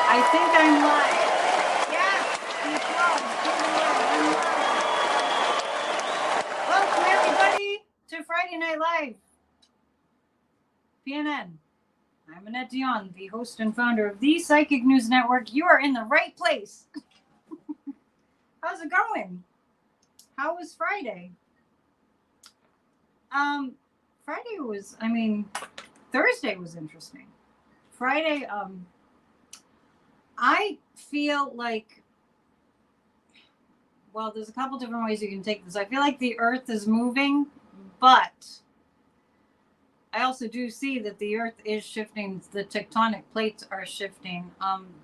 I think I'm live. Yes, I'm live. Welcome everybody to Friday Night Live. PNN. I'm Annette Dion, the host and founder of the Psychic News Network. You are in the right place. How's it going? How was Friday? Friday was, Thursday was interesting. Friday, I feel like, well, there's a couple different ways you can take this. I feel like the earth is moving, but I also do see that the earth is shifting. The tectonic plates are shifting.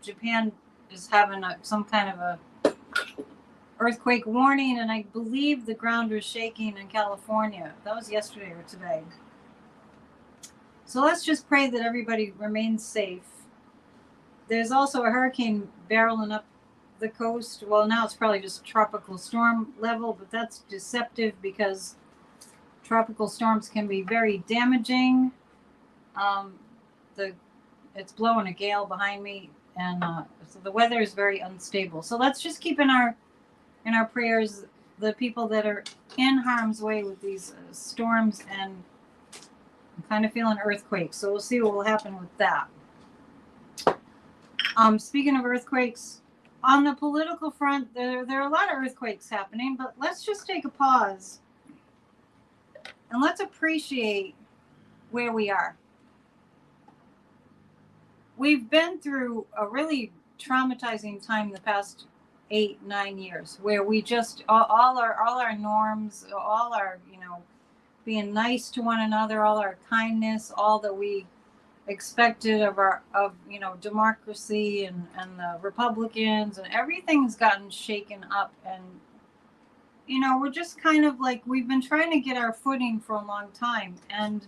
Japan is having some kind of a earthquake warning, and I believe the ground was shaking in California. That was yesterday or today. So let's just pray that everybody remains safe. There's also a hurricane barreling up the coast. Well, now it's probably just tropical storm level, but that's deceptive because tropical storms can be very damaging. It's blowing a gale behind me, and so the weather is very unstable. So let's just keep in our prayers the people that are in harm's way with these storms, and I'm kind of feeling earthquakes. So we'll see what will happen with that. Speaking of earthquakes, on the political front, there are a lot of earthquakes happening, but let's just take a pause and let's appreciate where we are. We've been through a really traumatizing time the past 8-9 years, where we just all our norms, all our being nice to one another, all our kindness, all that we expected of democracy and the Republicans, and everything's gotten shaken up, and we're just kind of like, we've been trying to get our footing for a long time, and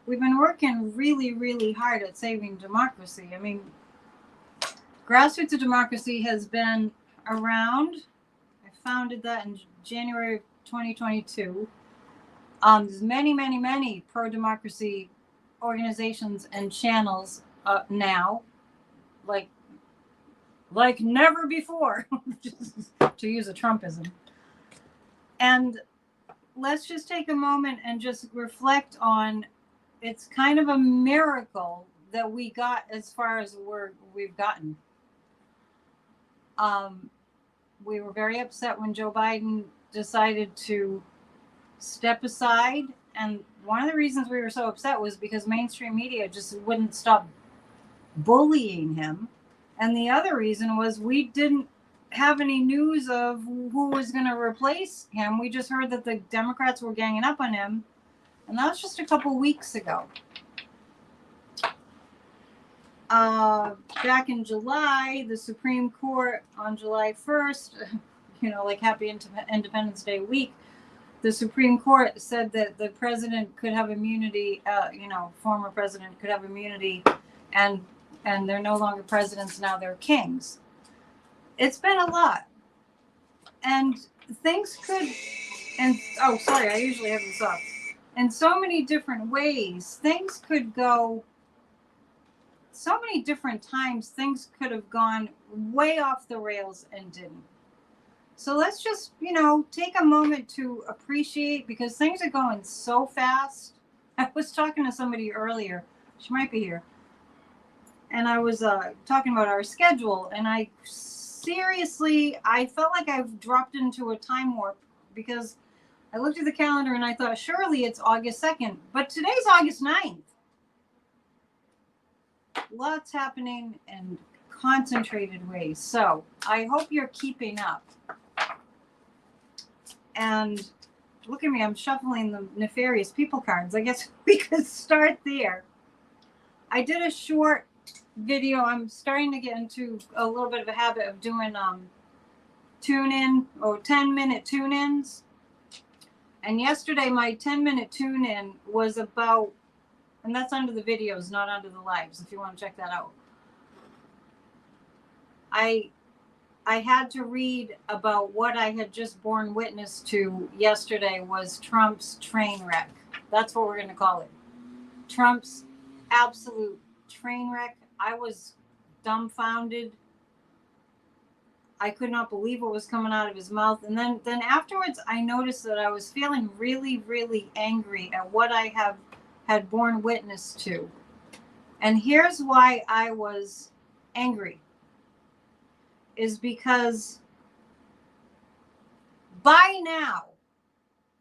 we've been working really, really hard at saving democracy. I mean, Grassroots of Democracy has been around. I founded that in January of 2022. There's many pro-democracy organizations and channels now, like never before, to use a Trumpism. And let's just take a moment and just reflect on, it's kind of a miracle that we got as far as we've gotten. We were very upset when Joe Biden decided to step aside, and one of the reasons we were so upset was because mainstream media just wouldn't stop bullying him, and the other reason was we didn't have any news of who was going to replace him. We just heard that the Democrats were ganging up on him, and that was just a couple weeks ago. Back in July, the Supreme Court on July 1st, like Happy Independence Day week, the Supreme Court said that the president could have immunity, former president could have immunity, and they're no longer presidents, now they're kings. It's been a lot. And things could, I usually have this off. In so many different ways, things could go, so many different times, things could have gone way off the rails and didn't. So let's just, take a moment to appreciate, because things are going so fast. I was talking to somebody earlier, she might be here, and I was talking about our schedule, and I felt like I've dropped into a time warp, because I looked at the calendar and I thought, surely it's August 2nd, but today's August 9th. Lots happening in concentrated ways. So I hope you're keeping up. And look at me, I'm shuffling the nefarious people cards. I guess we could start there. I did a short video. I'm starting to get into a little bit of a habit of doing tune-in or 10-minute tune-ins. And yesterday my 10-minute tune-in was about, and that's under the videos, not under the lives, if you want to check that out. I had to read about what I had just borne witness to yesterday was Trump's train wreck. That's what we're going to call it. Trump's absolute train wreck. I was dumbfounded. I could not believe what was coming out of his mouth. And then afterwards, I noticed that I was feeling really, really angry at what I had borne witness to. And here's why I was angry. Is because by now,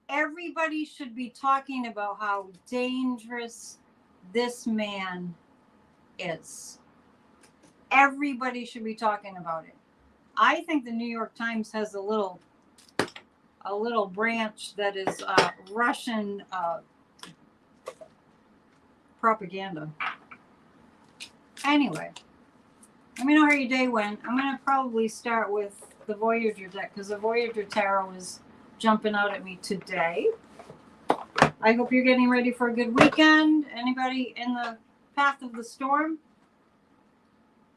everybody should be talking about how dangerous this man is. Everybody should be talking about it. I think the New York Times has a little branch that is Russian propaganda. Anyway, let me know how your day went. I'm going to probably start with the Voyager deck because the Voyager Tarot is jumping out at me today. I hope you're getting ready for a good weekend. Anybody in the path of the storm?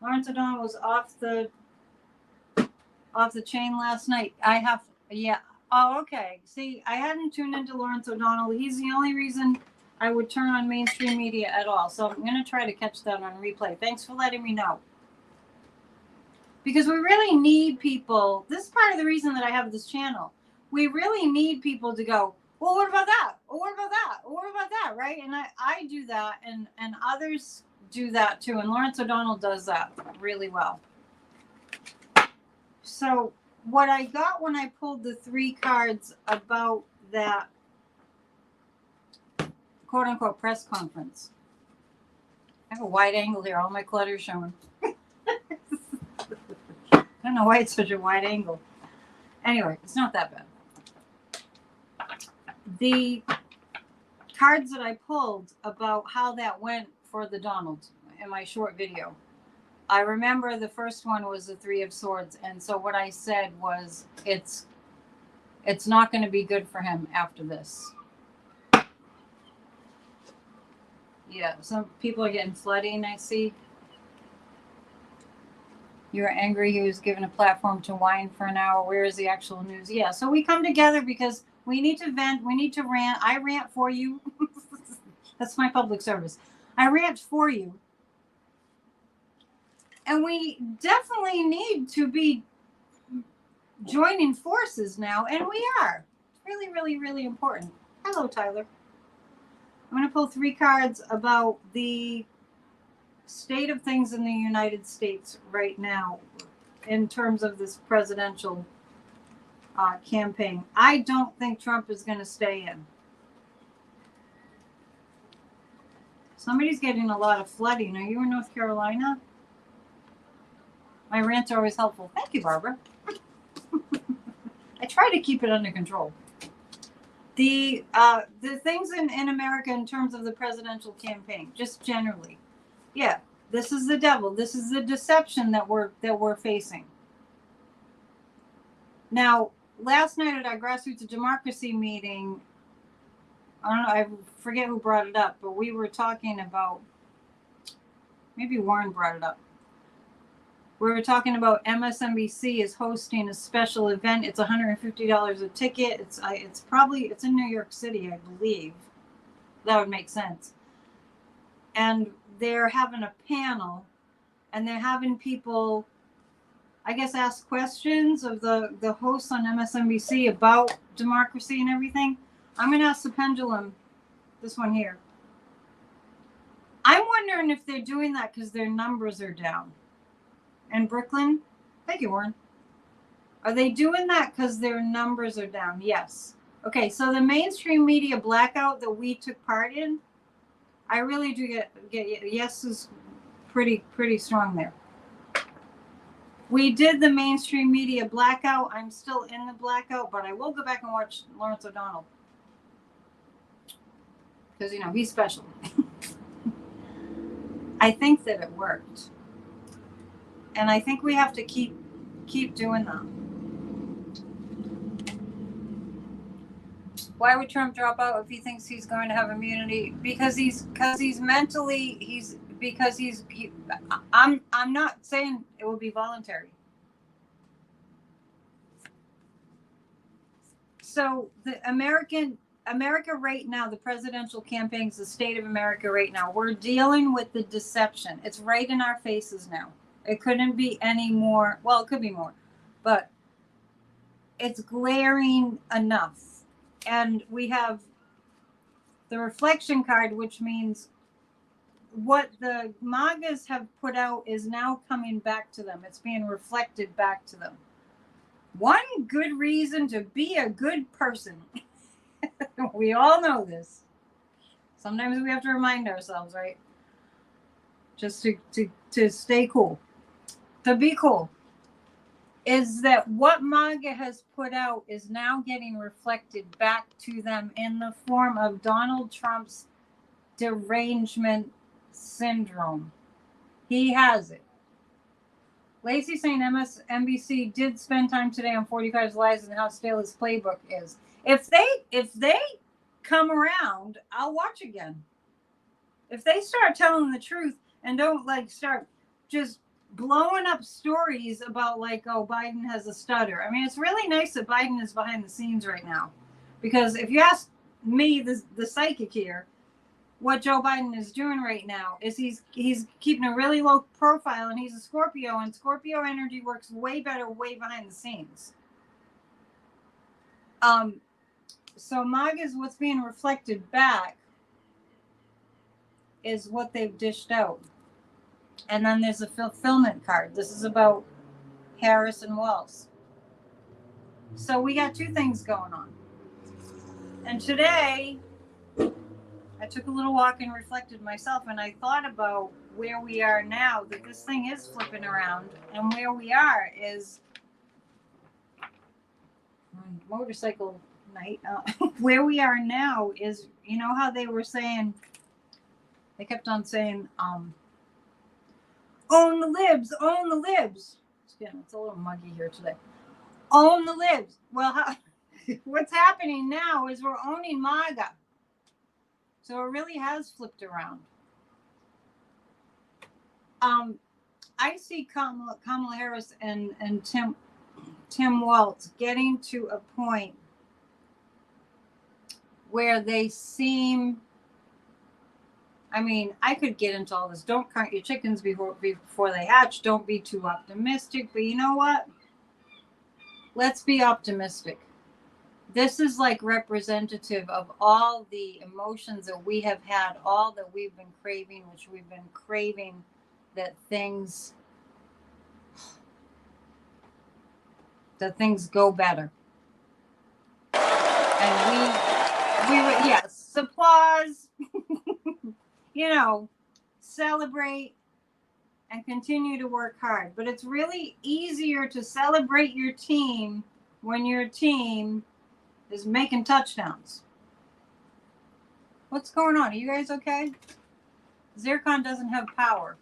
Lawrence O'Donnell was off the chain last night. Oh, okay. See, I hadn't tuned into Lawrence O'Donnell. He's the only reason I would turn on mainstream media at all. So I'm going to try to catch that on replay. Thanks for letting me know. Because we really need people. This is part of the reason that I have this channel. We really need people to go, well, what about that? Well, what about that? Well, what about that? Right? And I do that, and others do that too. And Lawrence O'Donnell does that really well. So what I got when I pulled the 3 cards about that quote unquote press conference. I have a wide angle here. All my clutter's showing. I don't know why it's such a wide angle. Anyway, it's not that bad. The cards that I pulled about how that went for the Donald in my short video. I remember the first one was the 3 of Swords. And so what I said was it's not going to be good for him after this. Yeah, some people are getting flooding, I see. You were angry he was given a platform to whine for an hour. Where is the actual news? Yeah, so we come together because we need to vent. We need to rant. I rant for you. That's my public service. I rant for you. And we definitely need to be joining forces now. And we are. It's really, really, really important. Hello, Tyler. I'm going to pull 3 cards about the state of things in the United States right now in terms of this presidential campaign. I don't think Trump is going to stay in. Somebody's getting a lot of flooding. Are you in North Carolina? My rants are always helpful. Thank you, Barbara. I try to keep it under control. The things in America in terms of the presidential campaign, just generally. Yeah, this is the devil. This is the deception that we're facing. Now, last night at our Grassroots of Democracy meeting, I don't know, I forget who brought it up, but we were talking about, maybe Warren brought it up. We were talking about MSNBC is hosting a special event. It's $150 a ticket. It's in New York City, I believe. That would make sense. And they're having a panel, and they're having people, I guess, ask questions of the hosts on MSNBC about democracy and everything. I'm going to ask the pendulum, this one here. I'm wondering if they're doing that because their numbers are down. And Brooklyn, thank you, Warren. Are they doing that because their numbers are down? Yes. Okay, so the mainstream media blackout that we took part in, I really do get yes is pretty strong there. We did the mainstream media blackout. I'm still in the blackout, but I will go back and watch Lawrence O'Donnell. Because, you know, he's special. I think that it worked. And I think we have to keep doing that. Why would Trump drop out if he thinks he's going to have immunity? Because he's mentally, I'm not saying it will be voluntary. So the America right now, the presidential campaigns, the state of America right now, we're dealing with the deception. It's right in our faces now. It couldn't be any more. Well, it could be more, but it's glaring enough. And we have the reflection card, which means what the MAGAs have put out is now coming back to them. It's being reflected back to them. One good reason to be a good person. We all know this. Sometimes we have to remind ourselves, right? Just to stay cool, to be cool. Is that what MAGA has put out is now getting reflected back to them in the form of Donald Trump's derangement syndrome. He has it. Lacey saying MSNBC did spend time today on 45's lies and how stale his playbook is. If they come around, I'll watch again. If they start telling the truth and don't like start just blowing up stories about like, oh, Biden has a stutter. I mean, it's really nice that Biden is behind the scenes right now, because if you ask me, the psychic here, what Joe Biden is doing right now is he's keeping a really low profile, and he's a Scorpio, and Scorpio energy works way better way behind the scenes. So MAGA is what's being reflected back is what they've dished out. And then there's a fulfillment card. This is about Harris-Walz. So we got two things going on. And today, I took a little walk and reflected myself, and I thought about where we are now, that this thing is flipping around, and where we are is motorcycle night. Where we are now is, you know how they were saying, they kept on saying, own the libs, own the libs. Again, it's a little muggy here today. Own the libs. Well, what's happening now is we're owning MAGA. So it really has flipped around. I see Kamala Harris and Tim Walz getting to a point where they seem, I mean, I could get into all this. Don't count your chickens before they hatch. Don't be too optimistic. But you know what? Let's be optimistic. This is like representative of all the emotions that we have had, all that we've been craving, which we've been craving that things go better. And we yes, applause, you know, celebrate and continue to work hard. But it's really easier to celebrate your team when your team is making touchdowns. What's going on? Are you guys okay? Zircon doesn't have power.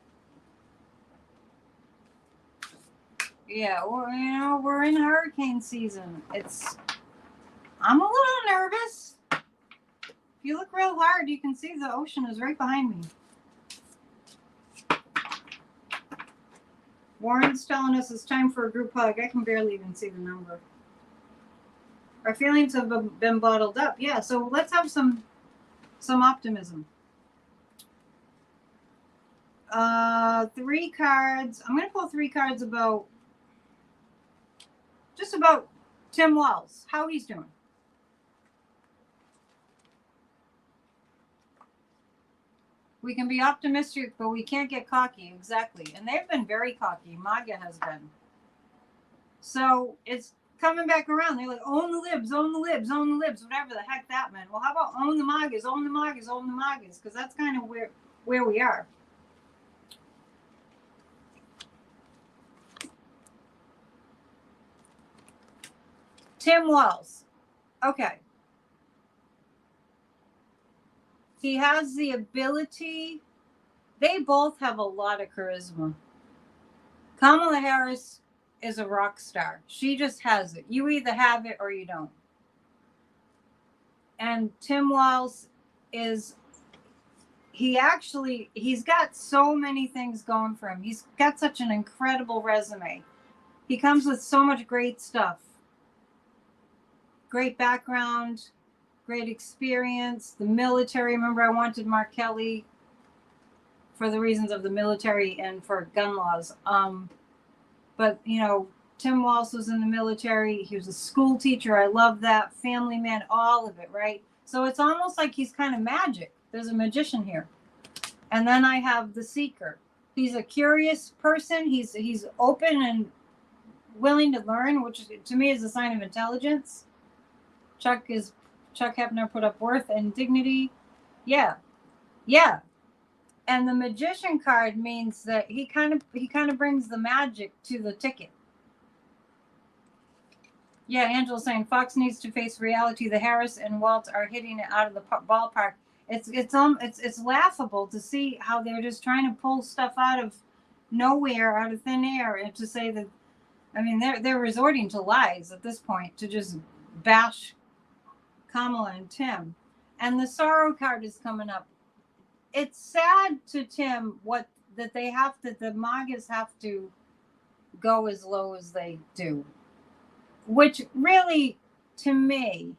Yeah, well, you know, we're in hurricane season. I'm a little nervous. If you look real hard, you can see the ocean is right behind me. Warren's telling us it's time for a group hug. I can barely even see the number. Our feelings have been bottled up. Yeah, so let's have some optimism. 3 cards. I'm going to pull 3 cards about Tim Walz, how he's doing. We can be optimistic, but we can't get cocky. Exactly. And they've been very cocky. MAGA has been. So it's coming back around. They're like, own the libs, own the libs, own the libs, whatever the heck that meant. Well, how about own the MAGAs, own the MAGAs, own the MAGAs? Because that's kind of where we are. Tim Walz. Okay. He has the ability. They both have a lot of charisma. Kamala Harris is a rock star. She just has it. You either have it or you don't. And Tim Walz he's got so many things going for him. He's got such an incredible resume. He comes with so much great stuff. Great background, great experience, the military. Remember, I wanted Mark Kelly for the reasons of the military and for gun laws. But, you know, Tim Walz was in the military. He was a school teacher. I love that. Family man, all of it, right? So it's almost like he's kind of magic. There's a magician here. And then I have the seeker. He's a curious person. He's open and willing to learn, which to me is a sign of intelligence. Chuck Hefner put up worth and dignity. Yeah. And the magician card means that he kind of brings the magic to the ticket. Yeah, Angela's saying Fox needs to face reality. The Harris and Walz are hitting it out of the ballpark. It's laughable to see how they're just trying to pull stuff out of nowhere, out of thin air, and to say that. I mean, they're resorting to lies at this point to just bash Kamala and Tim. And the sorrow card is coming up. It's sad to Tim that the MAGAs have to go as low as they do, which really, to me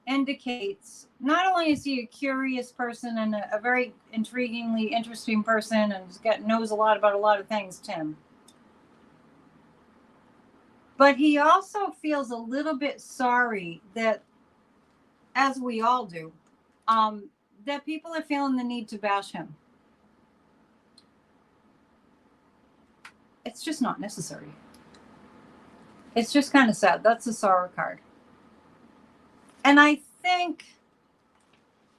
indicates not only is he a curious person and a very intriguingly interesting person and knows a lot about a lot of things, Tim, but he also feels a little bit sorry that, as we all do, that people are feeling the need to bash him. It's just not necessary. It's just kind of sad. That's the sorrow card. And I think,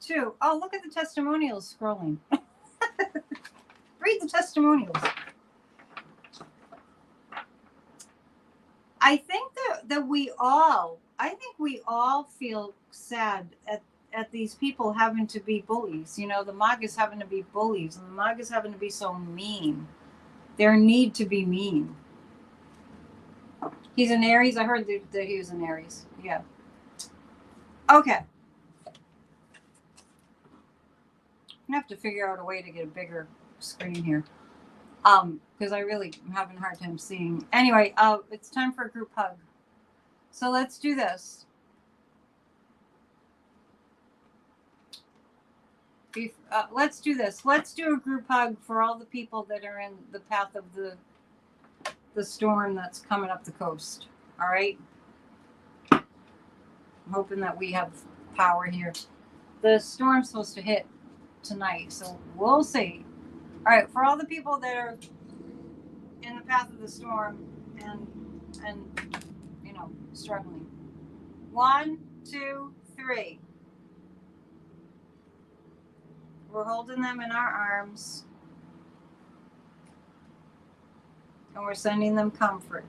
too, oh, look at the testimonials scrolling. Read the testimonials. I think that we all feel sad at these people having to be bullies. You know, the MAGAs having to be bullies, and the MAGAs having to be so mean. Their need to be mean. He's an Aries. I heard that he was an Aries. Yeah. Okay. I'm gonna have to figure out a way to get a bigger screen here. Because I really am having a hard time seeing. Anyway, it's time for a group hug. So let's do this. Let's do this. Let's do a group hug for all the people that are in the path of the storm that's coming up the coast. All right. I'm hoping that we have power here. The storm's supposed to hit tonight, so we'll see. All right, for all the people that are in the path of the storm and you know, struggling. 1, 2, 3. We're holding them in our arms. And we're sending them comfort.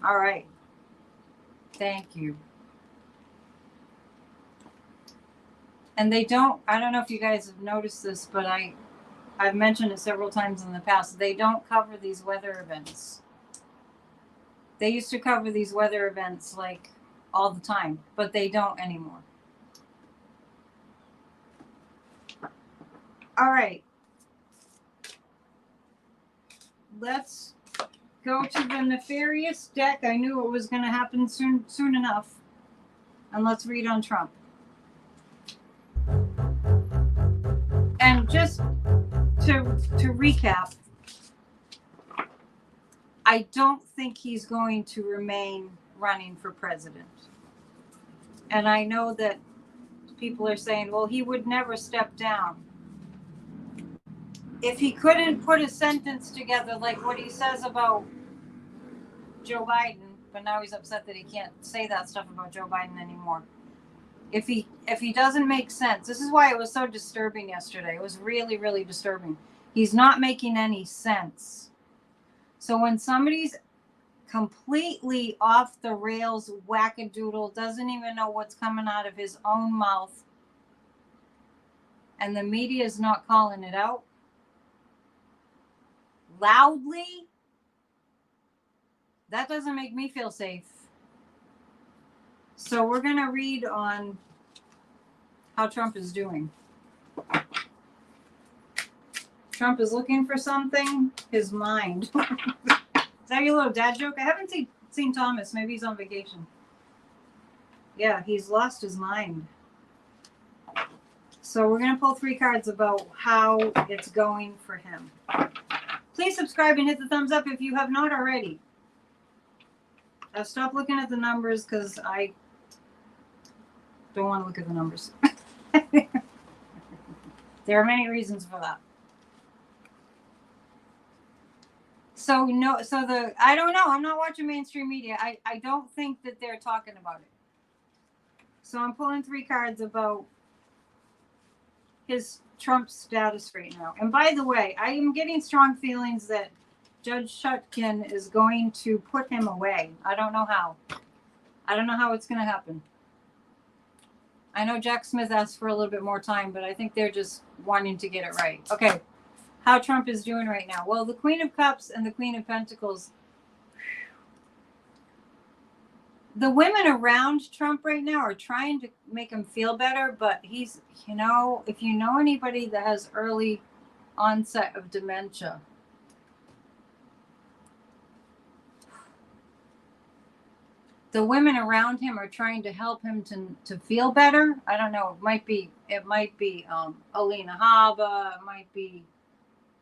All right. Thank you. And I don't know if you guys have noticed this, but I've mentioned it several times in the past. They don't cover these weather events. They used to cover these weather events like all the time, but they don't anymore. All right. Let's go to the nefarious deck. I knew it was going to happen soon enough. And let's read on Trump. And just to recap, I don't think he's going to remain running for president. And I know that people are saying, well, he would never step down. If he couldn't put a sentence together like what he says about Joe Biden, but now he's upset that he can't say that stuff about Joe Biden anymore. If he doesn't make sense, this is why it was so disturbing yesterday. It was really, really disturbing. He's not making any sense. So when somebody's completely off the rails, wackadoodle, doesn't even know what's coming out of his own mouth, and the media is not calling it out loudly, that doesn't make me feel safe. So we're going to read on how Trump is doing. Trump is looking for something. His mind. Is that your little dad joke? I haven't seen Thomas. Maybe he's on vacation. Yeah, he's lost his mind. So we're going to pull 3 cards about how it's going for him. Please subscribe and hit the thumbs up if you have not already. I've stopped looking at the numbers because I don't want to look at the numbers. There are many reasons for that. So I don't know. I'm not watching mainstream media. I don't think that they're talking about it. So I'm pulling 3 cards about his Trump status right now. And by the way, I am getting strong feelings that Judge Chutkan is going to put him away. I don't know how. I don't know how it's going to happen. I know Jack Smith asked for a little bit more time, but I think they're just wanting to get it right. Okay. How Trump is doing right now. Well, the Queen of Cups and the Queen of Pentacles. The women around Trump right now are trying to make him feel better, but he's, if you know anybody that has early onset of dementia, the women around him are trying to help him to feel better. I don't know. It might be Alina Haba. It might be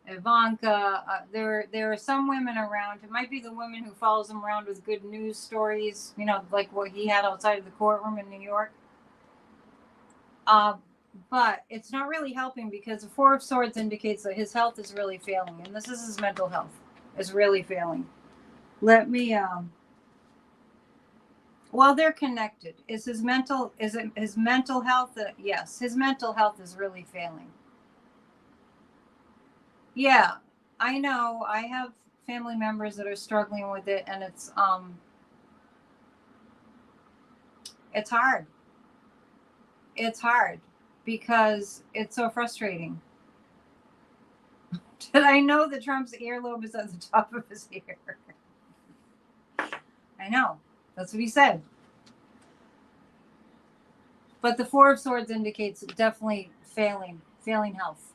Ivanka. There are some women around. It might be the women who follows him around with good news stories, like what he had outside of the courtroom in New York. But it's not really helping because the 4 of Swords indicates that his health is really failing, and this is his mental health is really failing. Let me. Well, they're connected. Is it his mental health? Yes, his mental health is really failing. Yeah, I know. I have family members that are struggling with it, and it's hard. It's hard because it's so frustrating. Did I know that Trump's earlobe is at the top of his ear? I know. That's what he said. But the 4 of Swords indicates definitely failing health.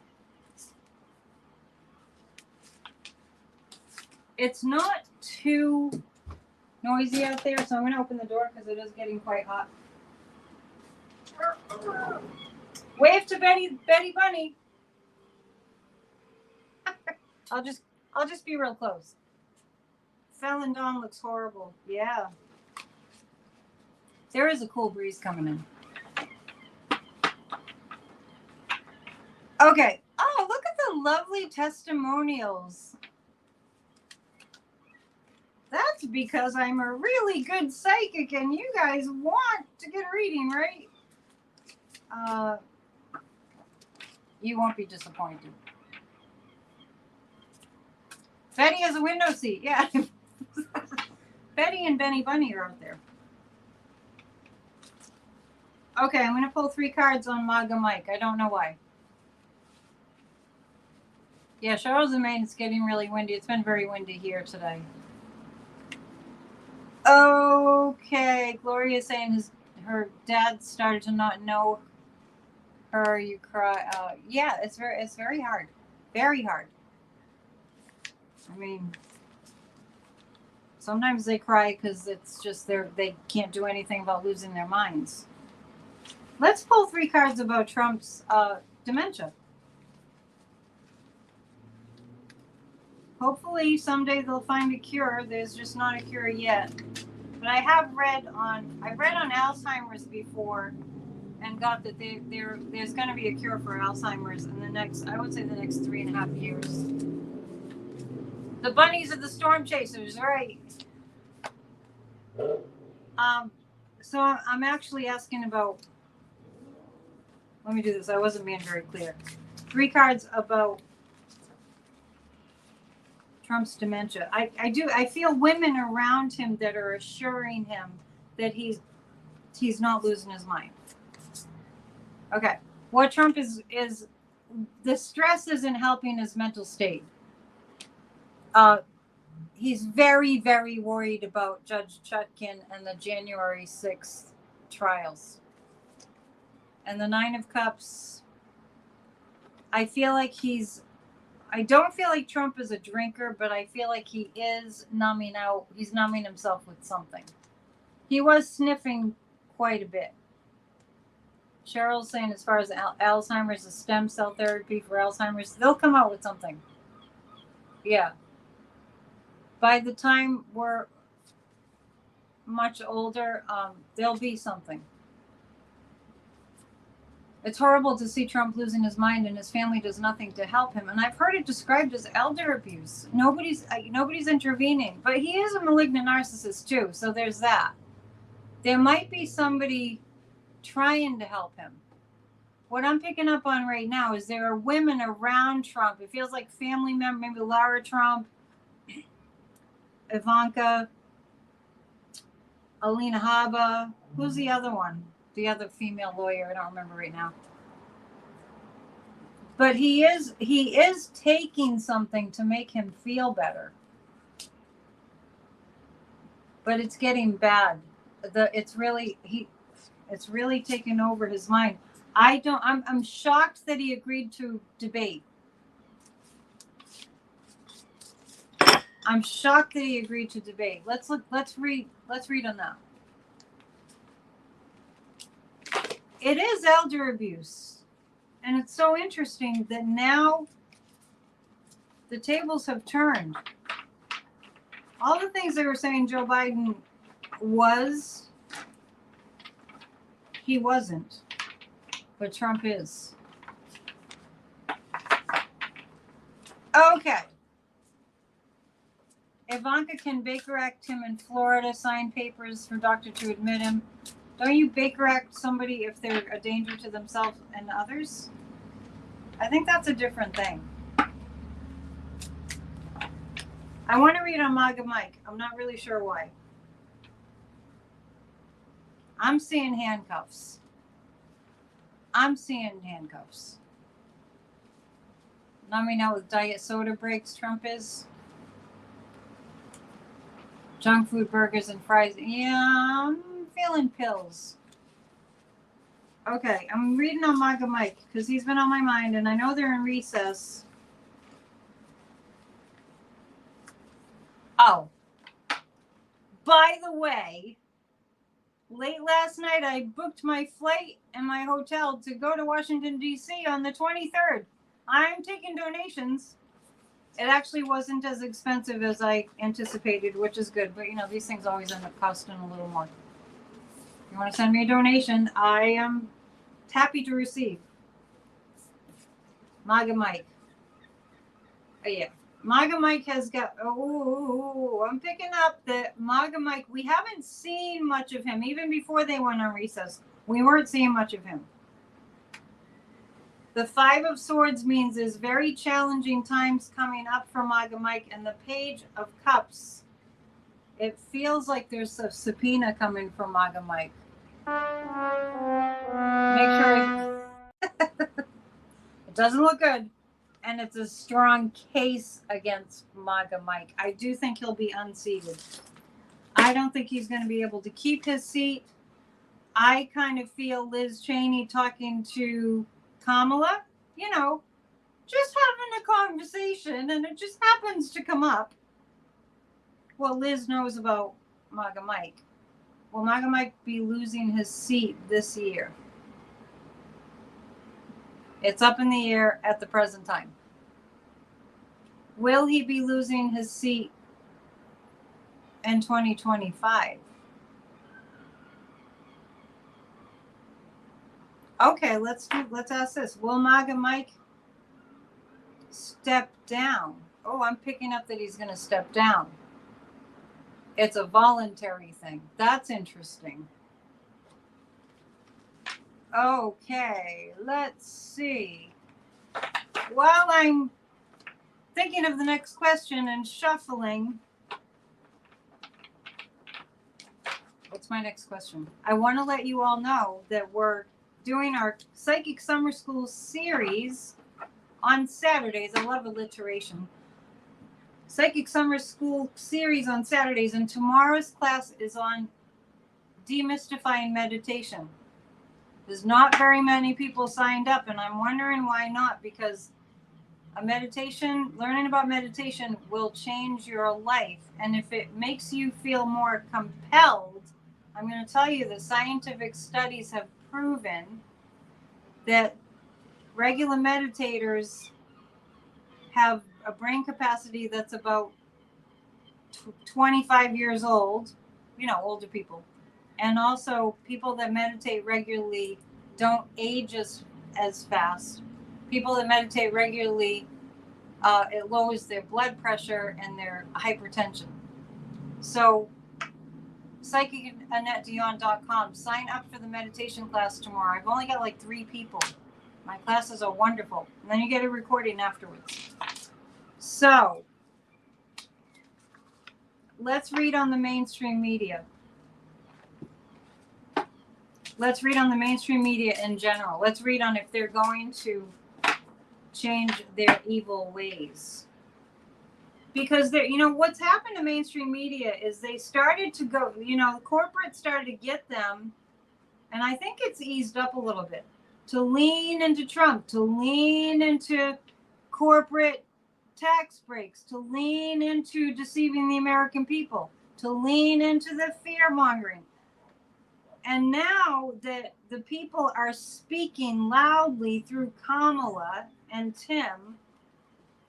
It's not too noisy out there, so I'm going to open the door because it is getting quite hot. Wave to Betty Bunny. I'll just be real close. Felon Dawn looks horrible. Yeah. There is a cool breeze coming in. Okay. Oh, look at the lovely testimonials. That's because I'm a really good psychic and you guys want to get a reading, right? You won't be disappointed. Betty has a window seat. Yeah. Betty and Benny Bunny are out there. Okay, I'm going to pull 3 cards on MAGA Mike. I don't know why. Yeah, Charles and Maine, it's getting really windy. It's been very windy here today. Okay, Gloria's saying her dad started to not know her. You cry. Yeah, it's very hard. Very hard. I mean, sometimes they cry because it's just they can't do anything about losing their minds. Let's pull 3 cards about Trump's dementia. Hopefully someday they'll find a cure. There's just not a cure yet. But I've read on Alzheimer's before and got that there's going to be a cure for Alzheimer's in the next 3.5 years. The bunnies are the storm chasers, right? So I'm actually asking about, let me do this. I wasn't being very clear. 3 cards about Trump's dementia. I feel women around him that are assuring him that he's not losing his mind. Okay. What Trump is the stress isn't helping his mental state. He's very, very worried about Judge Chutkan and the January 6th trials. And the 9 of Cups, I don't feel like Trump is a drinker, but I feel like he is numbing out. He's numbing himself with something. He was sniffing quite a bit. Cheryl's saying as far as Alzheimer's, a stem cell therapy for Alzheimer's, they'll come out with something. Yeah. By the time we're much older, there'll be something. It's horrible to see Trump losing his mind and his family does nothing to help him. And I've heard it described as elder abuse. Nobody's intervening, but he is a malignant narcissist too. So there's that. There might be somebody trying to help him. What I'm picking up on right now is there are women around Trump. It feels like family members, maybe Lara Trump, Ivanka, Alina Habba. Who's the other one? The other female lawyer, I don't remember right now. But he is taking something to make him feel better. But it's getting bad. It's really taking over his mind. I'm shocked that he agreed to debate. I'm shocked that he agreed to debate. Let's read on that. It is elder abuse. And it's so interesting that now the tables have turned. All the things they were saying Joe Biden was, he wasn't. But Trump is. Okay. Ivanka can Baker Act him in Florida, sign papers for doctor to admit him. Don't you Baker Act somebody if they're a danger to themselves and others? I think that's a different thing. I want to read on MAGA Mike. I'm not really sure why. I'm seeing handcuffs. Numbing out with diet soda breaks, Trump is. Junk food, burgers, and fries. Yeah, I'm feeling pills. Okay, I'm reading on MAGA Mike because he's been on my mind, and I know they're in recess. Oh, by the way, late last night I booked my flight and my hotel to go to Washington, D.C. on the 23rd. I'm taking donations. It actually wasn't as expensive as I anticipated, which is good. But, these things always end up costing a little more. If you want to send me a donation, I am happy to receive. MAGA Mike. Oh, yeah. MAGA Mike has got, I'm picking up that MAGA Mike, we haven't seen much of him. Even before they went on recess, we weren't seeing much of him. The Five of Swords means there's very challenging times coming up for MAGA Mike. And the Page of Cups, it feels like there's a subpoena coming for MAGA Mike. Make sure it doesn't look good. And it's a strong case against MAGA Mike. I do think he'll be unseated. I don't think he's going to be able to keep his seat. I kind of feel Liz Cheney talking to Kamala, just having a conversation, and it just happens to come up. Well, Liz knows about MAGA Mike. Will MAGA Mike be losing his seat this year? It's up in the air at the present time. Will he be losing his seat in 2025? Okay, let's ask this. Will MAGA Mike step down? Oh, I'm picking up that he's going to step down. It's a voluntary thing. That's interesting. Okay, let's see. While I'm thinking of the next question and shuffling, what's my next question? I want to let you all know that we're doing our Psychic Summer School series on Saturdays. I love alliteration. Psychic Summer School series on Saturdays, and tomorrow's class is on demystifying meditation. There's not very many people signed up, and I'm wondering why not, because learning about meditation will change your life. And if it makes you feel more compelled I'm going to tell you the scientific studies have proven that regular meditators have a brain capacity that's about 25 years old, older people. And also people that meditate regularly don't age as fast. People that meditate regularly, it lowers their blood pressure and their hypertension. So psychicannetteDion.com. Sign up for the meditation class tomorrow. I've only got like 3 people. My classes are wonderful. And then you get a recording afterwards. So let's read on the mainstream media. Let's read on the mainstream media in general. Let's read on if they're going to change their evil ways. Because what's happened to mainstream media is they started to go, the corporate started to get them, and I think it's eased up a little bit, to lean into Trump, to lean into corporate tax breaks, to lean into deceiving the American people, to lean into the fear mongering. And now that the people are speaking loudly through Kamala and Tim,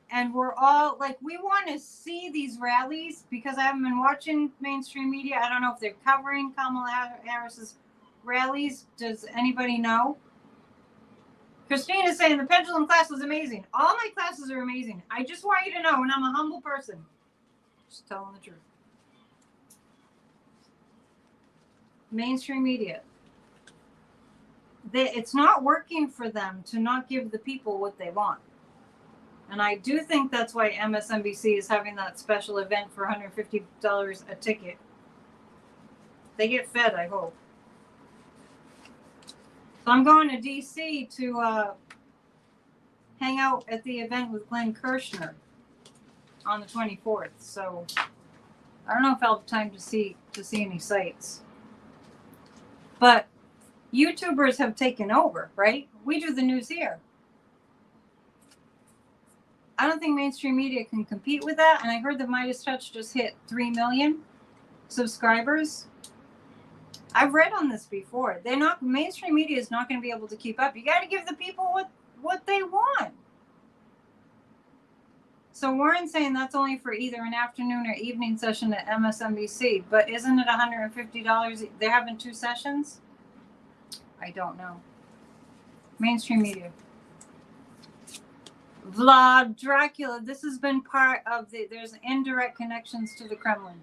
and we're all like, we want to see these rallies because I haven't been watching mainstream media. I don't know if they're covering Kamala Harris's rallies. Does anybody know? Christine is saying the pendulum class was amazing. All my classes are amazing. I just want you to know, and I'm a humble person, just telling the truth. Mainstream media. It's not working for them to not give the people what they want. And I do think that's why MSNBC is having that special event for $150 a ticket. They get fed, I hope. So I'm going to DC to hang out at the event with Glenn Kirshner on the 24th. So I don't know if I'll have time to see any sights. But YouTubers have taken over, right? We do the news here. I don't think mainstream media can compete with that. And I heard that Midas Touch just hit 3 million subscribers. I've read on this before. Mainstream media is not going to be able to keep up. You got to give the people what they want. So Warren's saying that's only for either an afternoon or evening session at MSNBC. But isn't it $150? They're having 2 sessions? I don't know. Mainstream media. Vlad Dracula. This has been part of there's indirect connections to the Kremlin.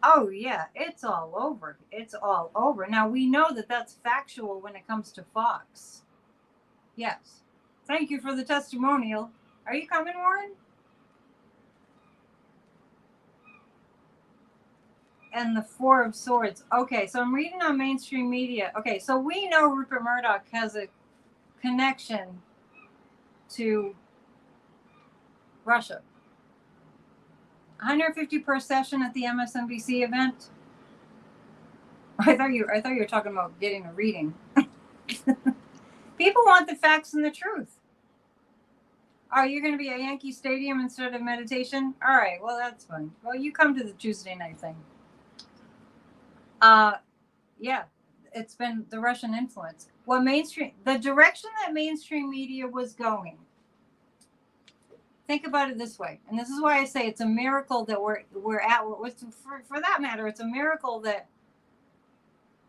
Oh, yeah. It's all over. It's all over. Now, we know that that's factual when it comes to Fox. Yes. Thank you for the testimonial. Are you coming, Warren? And the 4 of Swords. Okay, so I'm reading on mainstream media. Okay, so we know Rupert Murdoch has a connection to Russia. 150 per session at the MSNBC event. I thought you were talking about getting a reading. People want the facts and the truth. Oh, you're going to be at Yankee Stadium instead of meditation? All right, well, that's fun. Well, you come to the Tuesday night thing. Yeah, it's been the Russian influence. The direction that mainstream media was going. Think about it this way, and this is why I say it's a miracle that we're at. For that matter, it's a miracle that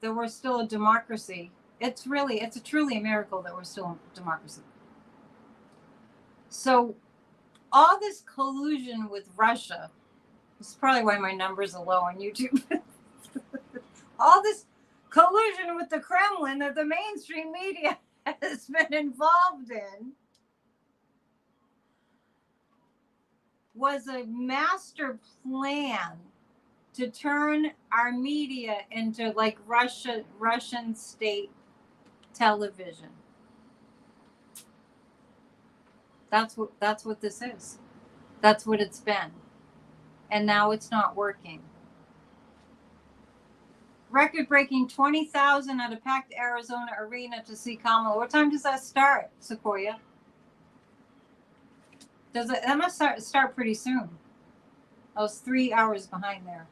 we're still a democracy. It's truly a miracle that we're still a democracy. So, all this collusion with Russia. This is probably why my numbers are low on YouTube. All this collusion with the Kremlin that the mainstream media has been involved in was a master plan to turn our media into like Russian state television. That's what this is. That's what it's been. And now it's not working. Record-breaking 20,000 at a packed Arizona arena to see Kamala. What time does that start, Sequoia? That must start pretty soon. I was 3 hours behind there.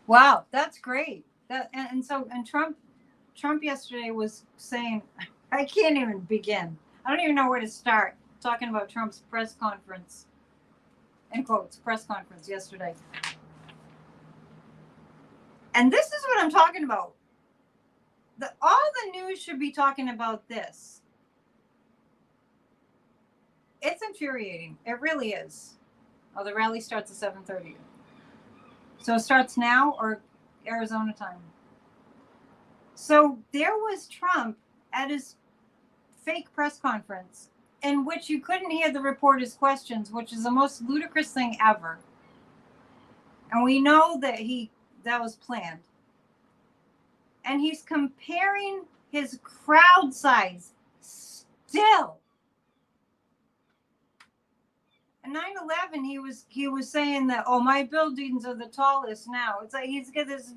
Wow, that's great. And Trump yesterday was saying, I can't even begin. I don't even know where to start talking about Trump's press conference, in quotes, press conference yesterday. And this is what I'm talking about. All the news should be talking about this. It's infuriating. It really is. Oh, the rally starts at 7:30. So it starts now or Arizona time. So there was Trump at his fake press conference in which you couldn't hear the reporters' questions, which is the most ludicrous thing ever. And we know that that was planned. And he's comparing his crowd size still. In 9/11, he was saying that, oh, my buildings are the tallest now. It's like he's got this,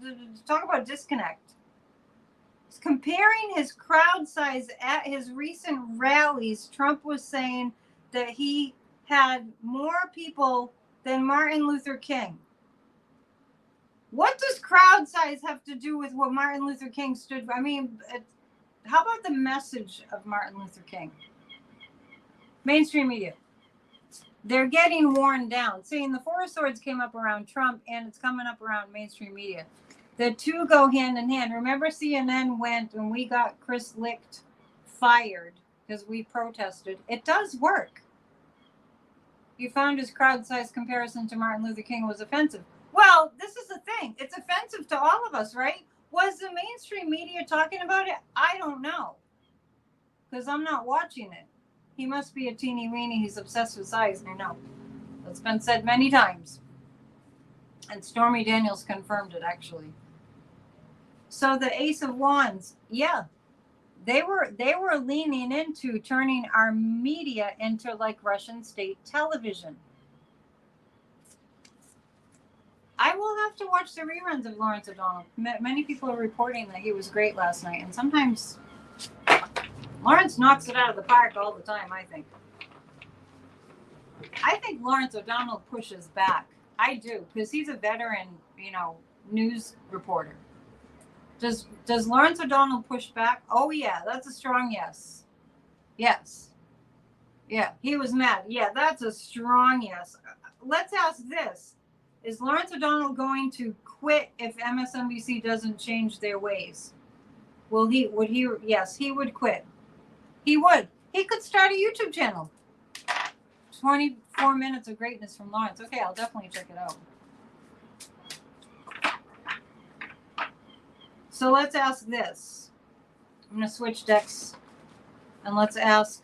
talk about disconnect. He's comparing his crowd size at his recent rallies. Trump was saying that he had more people than Martin Luther King. What does crowd size have to do with what Martin Luther King stood for? I mean, how about the message of Martin Luther King? Mainstream media. They're getting worn down. Seeing the four swords came up around Trump, and it's coming up around mainstream media. The two go hand in hand. Remember, CNN went when we got Chris Licht fired because we protested. It does work. He found his crowd size comparison to Martin Luther King was offensive. Well, this is the thing. It's offensive to all of us, right? Was the mainstream media talking about it? I don't know, because I'm not watching it. He must be a teeny weeny. He's obsessed with size. I know. That's been said many times. And Stormy Daniels confirmed it, actually. So the Ace of Wands, yeah, they were leaning into turning our media into like Russian state television. I will have to watch the reruns of Lawrence O'Donnell. Many people are reporting that he was great last night, and sometimes Lawrence knocks it out of the park all the time, I think. I think Lawrence O'Donnell pushes back. I do, because he's a veteran, news reporter. Does Lawrence O'Donnell push back? Oh, yeah, that's a strong yes. Yes. Yeah, he was mad. Yeah, that's a strong yes. Let's ask this. Is Lawrence O'Donnell going to quit if MSNBC doesn't change their ways? Would he? Yes, he would quit. He would. He could start a YouTube channel. 24 minutes of greatness from Lawrence. Okay, I'll definitely check it out. So let's ask this. I'm going to switch decks and let's ask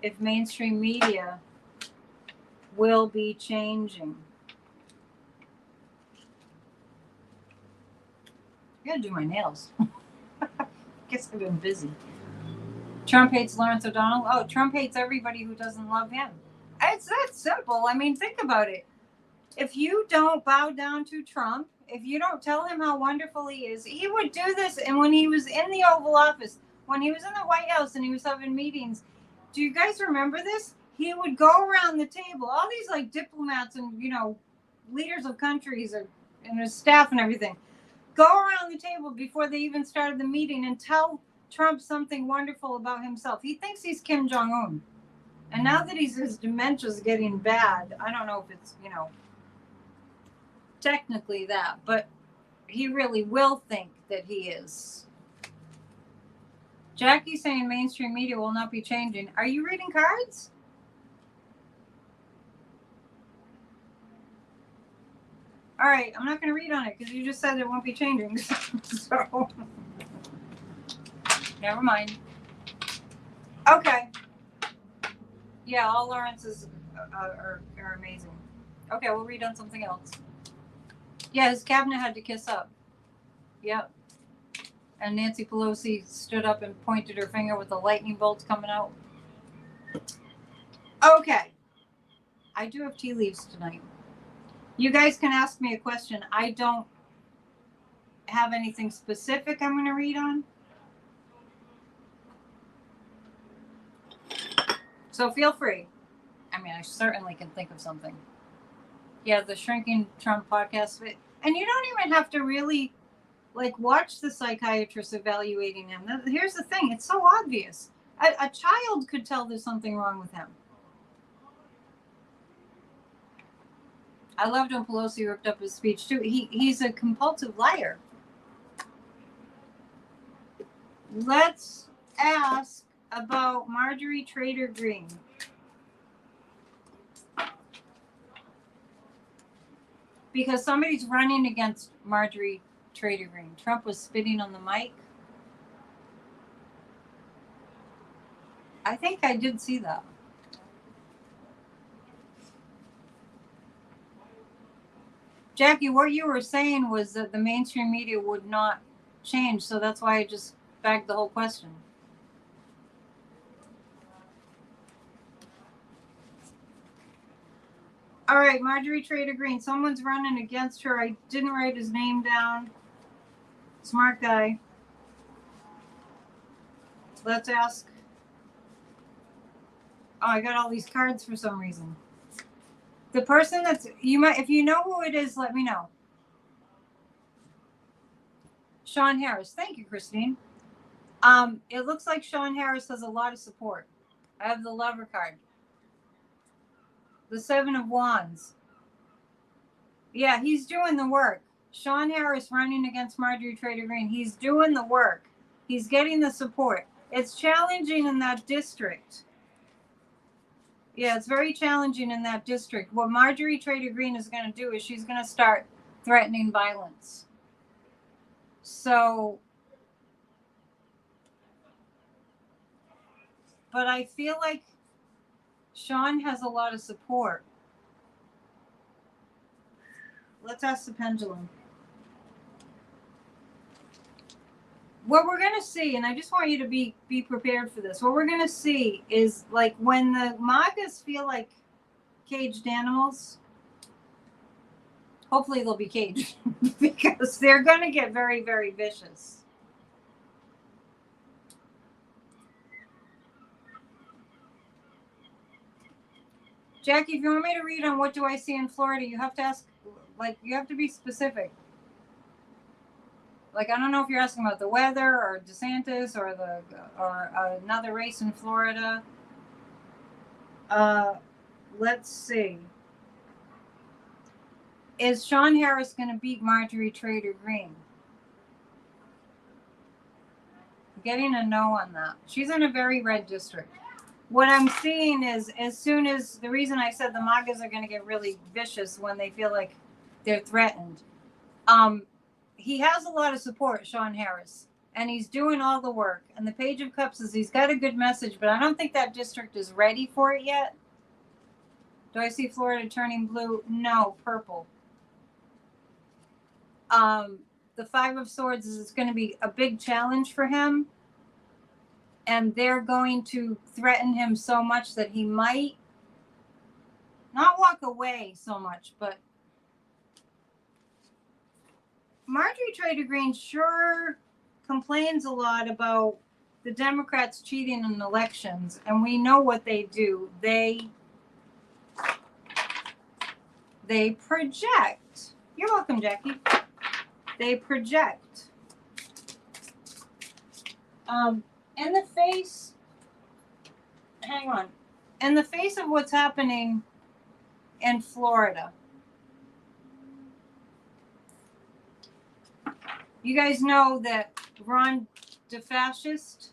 if mainstream media will be changing. I gotta do my nails. Guess I've been busy. Trump hates Lawrence O'Donnell. Oh, Trump hates everybody who doesn't love him. It's that simple. I mean, think about it. If you don't bow down to Trump, if you don't tell him how wonderful he is, he would do this. And when he was in the Oval Office, when he was in the White House and he was having meetings, do you guys remember this? He would go around the table, all these like diplomats and, leaders of countries and his staff and everything, go around the table before they even started the meeting and tell Trump something wonderful about himself. He thinks he's Kim Jong-un. And now that his dementia's getting bad, I don't know if it's, technically that, but he really will think that he is. Jackie's saying mainstream media will not be changing. Are you reading cards? All right, I'm not going to read on it because you just said it won't be changing. So, never mind. Okay. Yeah, all Lawrence's are amazing. Okay, we'll read on something else. Yeah, his cabinet had to kiss up. Yep. And Nancy Pelosi stood up and pointed her finger with the lightning bolts coming out. Okay. I do have tea leaves tonight. You guys can ask me a question. I don't have anything specific I'm going to read on. So feel free. I mean, I certainly can think of something. Yeah, the Shrinking Trump podcast. And you don't even have to really like watch the psychiatrist evaluating him. Here's the thing, it's so obvious. A child could tell there's something wrong with him. I loved when Pelosi ripped up his speech too. He's a compulsive liar. Let's ask about Marjorie Taylor Green. Because somebody's running against Marjorie Taylor Green. Trump was spitting on the mic. I think I did see that. Jackie, what you were saying was that the mainstream media would not change, so that's why I just bagged the whole question. All right, Marjorie Taylor Green. Someone's running against her. I didn't write his name down. Smart guy. Let's ask. Oh, I got all these cards for some reason. The person that's, you might, if you know who it is, let me know. Sean Harris. Thank you, Christine. It looks like Sean Harris has a lot of support. I have the Lover card. The Seven of Wands. Yeah, he's doing the work. Sean Harris running against Marjorie Taylor Green. He's doing the work. He's getting the support. It's challenging in that district. Yeah, it's very challenging in that district. What Marjorie Taylor Green is going to do is she's going to start threatening violence. So, but I feel like Sean has a lot of support. Let's ask the pendulum. What we're going to see, and I just want you to be prepared for this. What we're going to see is like when the MAGAs feel like caged animals, hopefully they'll be caged because they're going to get very, very vicious. Jackie, if you want me to read on what do I see in Florida, you have to ask, like, you have to be specific. Like, I don't know if you're asking about the weather or DeSantis or another race in Florida. Let's see. Is Sean Harris going to beat Marjorie Taylor Green? I'm getting a no on that. She's in a very red district. What I'm seeing is, as soon as, the reason I said the MAGAs are going to get really vicious when they feel like they're threatened. He has a lot of support, Sean Harris, and he's doing all the work. And the Page of Cups is, he's got a good message, but I don't think that district is ready for it yet. Do I see Florida turning blue? No, purple. The Five of Swords is, it's going to be a big challenge for him. And they're going to threaten him so much that he might not walk away so much, but Marjorie Taylor Green sure complains a lot about the Democrats cheating in elections, and we know what they do. They project. You're welcome, Jackie. They project. In the face, hang on, in the face of what's happening in Florida, you guys know that Ron DeFascist,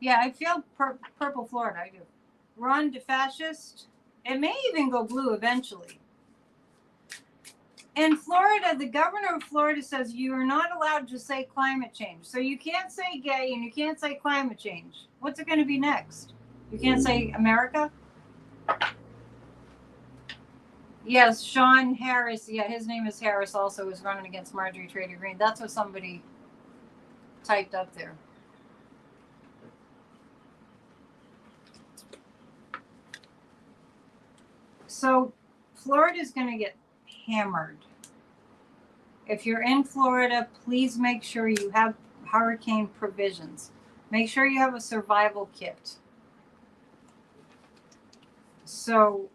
yeah, I feel purple Florida, I do. Ron DeFascist, it may even go blue eventually. In Florida, the governor of Florida says you are not allowed to say climate change. So you can't say gay and you can't say climate change. What's it going to be next? You can't say America? Yes, Sean Harris. Yeah, his name is Harris also, is running against Marjorie Taylor Green. That's what somebody typed up there. So Florida's going to get hammered. If you're in Florida, please make sure you have hurricane provisions. Make sure you have a survival kit. So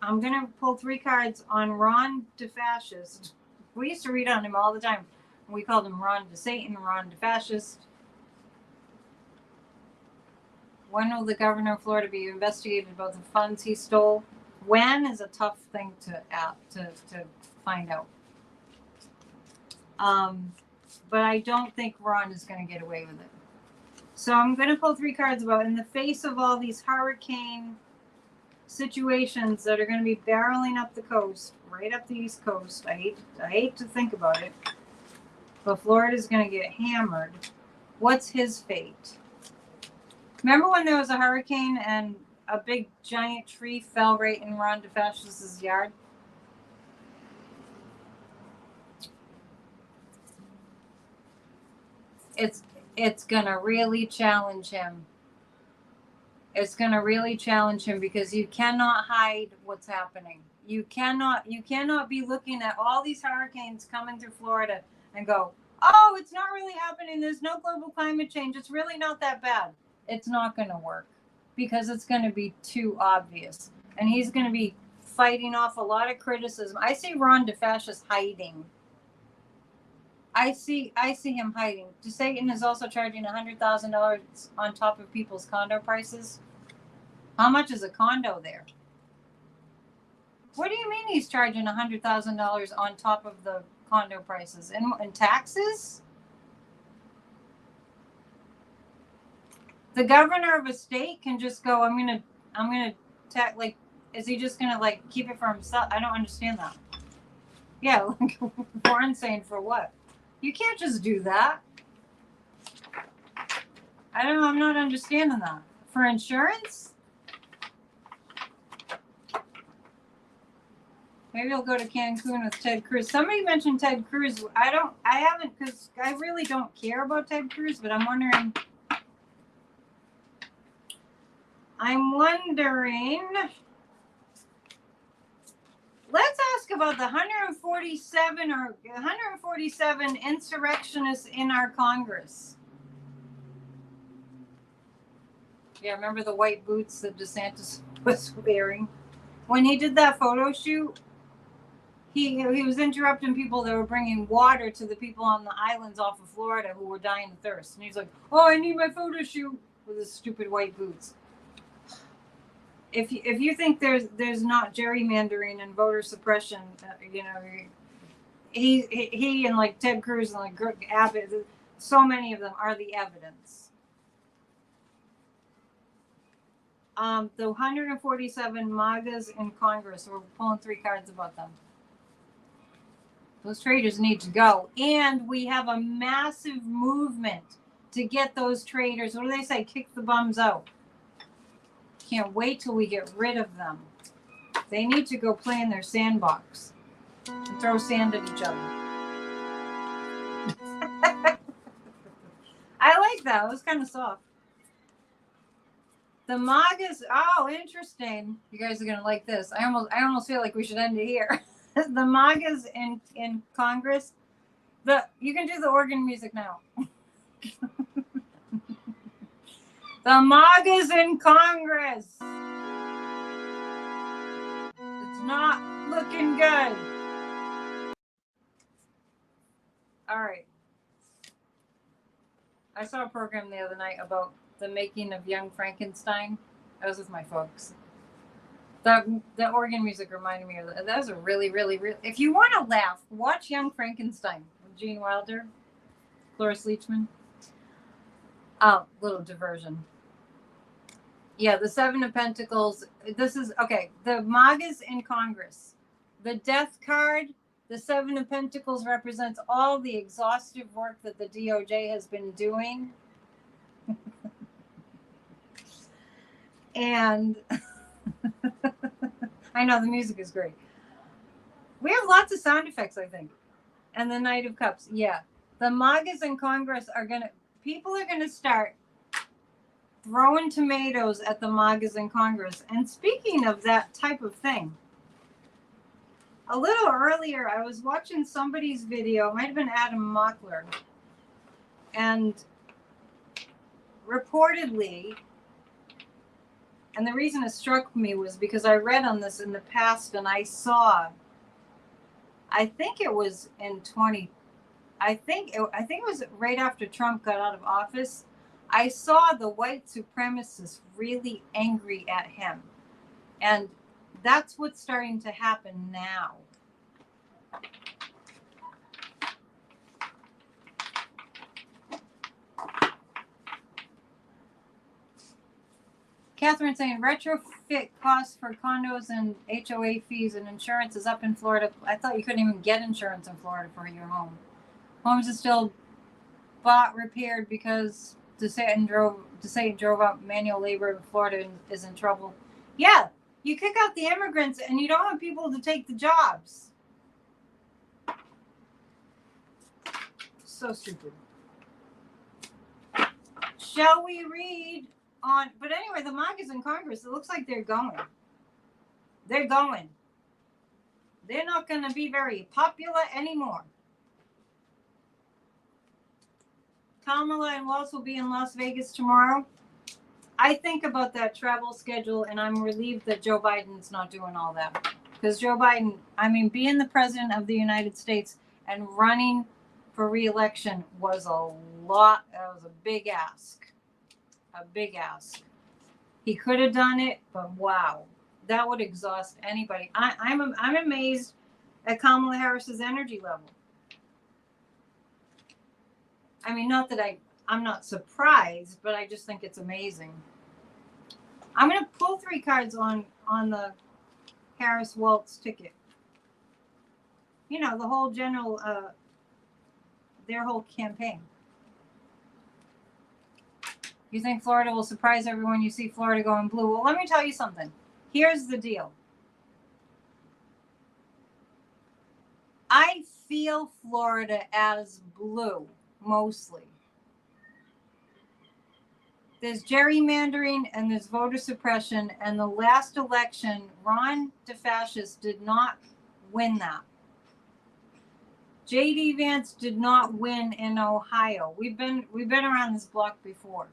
I'm going to pull 3 cards on Ron DeFascist. We used to read on him all the time. We called him Ron DeSatan, Ron DeFascist. When will the governor of Florida be investigated about the funds he stole? When is a tough thing to find out. But I don't think Ron is going to get away with it. So I'm going to pull 3 cards about, in the face of all these hurricane situations that are going to be barreling up the coast, right up the East Coast. I hate to think about it, but Florida's going to get hammered. What's his fate? Remember when there was a hurricane and a big giant tree fell right in Ron DeFascis's yard? It's going to really challenge him. It's going to really challenge him because you cannot hide what's happening. You cannot be looking at all these hurricanes coming through Florida and go, oh, it's not really happening. There's no global climate change. It's really not that bad. It's not going to work because it's going to be too obvious. And he's going to be fighting off a lot of criticism. I see Ron DeFascist hiding. I see him hiding. DeSatan is also charging $100,000 on top of people's condo prices. How much is a condo there? What do you mean he's charging $100,000 on top of the condo prices? And taxes? The governor of a state can just go, I'm gonna like, is he just gonna like keep it for himself? I don't understand that. Yeah, like Warren's saying, for what? You can't just do that. I don't know. I'm not understanding that. For insurance? Maybe I'll go to Cancun with Ted Cruz. Somebody mentioned Ted Cruz. I haven't, because I really don't care about Ted Cruz, but I'm wondering. Let's ask about the 147 insurrectionists in our Congress. Yeah, remember the white boots that DeSantis was wearing? When he did that photo shoot, he was interrupting people that were bringing water to the people on the islands off of Florida who were dying of thirst. And he's like, oh, I need my photo shoot with his stupid white boots. If you think there's not gerrymandering and voter suppression, he and like Ted Cruz and like Greg Abbott, so many of them are the evidence. The 147 MAGAs in Congress, we're pulling 3 cards about them. Those traitors need to go, and we have a massive movement to get those traitors. What do they say? Kick the bums out. Can't wait till we get rid of them. They need to go play in their sandbox and throw sand at each other. I like that. It was kind of soft. The MAGAs. Oh, interesting. You guys are gonna like this. I almost feel like we should end it here. The MAGAs in Congress. You can do the organ music now. The MAGAs in Congress. It's not looking good. All right. I saw a program the other night about the making of Young Frankenstein. I was with my folks. The organ music reminded me of that. That was a really, really, really. If you want to laugh, watch Young Frankenstein with Gene Wilder, Cloris Leachman. Oh, little diversion. Yeah, the 7 of Pentacles. This is, okay, the MAGAs in Congress. The death card, the 7 of Pentacles represents all the exhaustive work that the DOJ has been doing. And I know the music is great. We have lots of sound effects, I think. And the Knight of Cups. Yeah. The MAGAs in Congress people are going to start throwing tomatoes at the MAGAs in Congress. And speaking of that type of thing, a little earlier, I was watching somebody's video. It might have been Adam Mockler. And reportedly, And the reason it struck me was because I read on this in the past, and I saw, I think it was in 20, I think it was right after Trump got out of office. I saw the white supremacists really angry at him. And that's what's starting to happen now. Catherine saying retrofit costs for condos and HOA fees and insurance is up in Florida. I thought you couldn't even get insurance in Florida for your home. Homes are still bought, repaired because DeSantis drove up manual labor in Florida and is in trouble. Yeah, you kick out the immigrants and you don't want people to take the jobs. So stupid. Shall we read on? But anyway, the MAGAs in Congress, it looks like they're going. They're going. They're not going to be very popular anymore. Kamala and Walz will be in Las Vegas tomorrow. I think about that travel schedule, and I'm relieved that Joe Biden's not doing all that. Because Joe Biden, I mean, being the president of the United States and running for re-election was a lot. That was a big ask. A big ask. He could have done it, but wow, that would exhaust anybody. I'm amazed at Kamala Harris's energy level. I mean, not that I'm not surprised, but I just think it's amazing. I'm going to pull 3 cards on the Harris-Walz ticket. You know, the whole general, their whole campaign. You think Florida will surprise everyone? You see Florida going blue. Well, let me tell you something. Here's the deal. I feel Florida as blue. Mostly. There's gerrymandering and there's voter suppression. And the last election, Ron DeFascist did not win that. J.D. Vance did not win in Ohio. We've been around this block before.